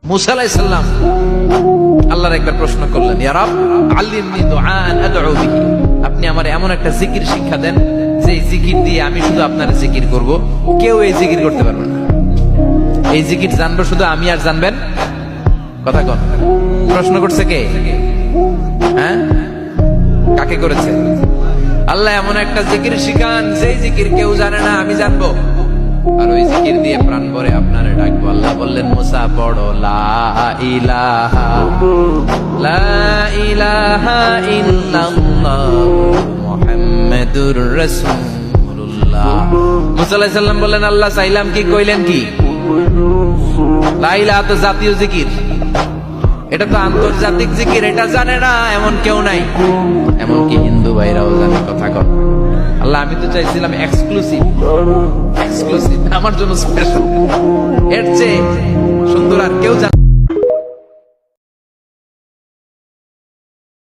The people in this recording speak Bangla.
মুসা আলাইহিস সালাম আল্লাহর একবার প্রশ্ন করলেন, ইয়া রাব আল্লিমনি দুআআন আদউ বিহি, আপনি আমারে এমন একটা জিকির শিক্ষা দেন যে জিকির দিয়ে আমি শুধু আপনার জিকির করব, কেউ এই জিকির করতে পারবে না। এই জিকির জানবো শুধু আমি, আর জানবেন কথা কন। প্রশ্ন করছে কে? হ্যাঁ, কাকে করেছে? আল্লাহ এমন একটা জিকির শিখান যেই জিকির কেউ জানে না, আমি জানবো, আর ওই জিকির দিয়ে প্রাণ ভরে আপনারে ডাকবো। আল্লাহ বললেন, মুসা পড়ো লা ইলাহা ইল্লাল্লাহ মুহাম্মাদুর রাসূলুল্লাহ। মুসা আলাইহিস সালাম বললেন, আল্লাহ চাইলাম কি, কইলেন কি? লা ইলাহা তো জাতীয় জিকির, এটা তো আন্তর্জাতিক জিকির, এটা জানে না এমন কেউ নাই, এমনকি হিন্দু ভাইরাও জানে। কথা কর। আল্লাহ আমি তো চাইছিলাম এক্সক্লুসিভ, আমার জন্য স্পেশাল, এর চেয়ে সুন্দর আর কেউ জানে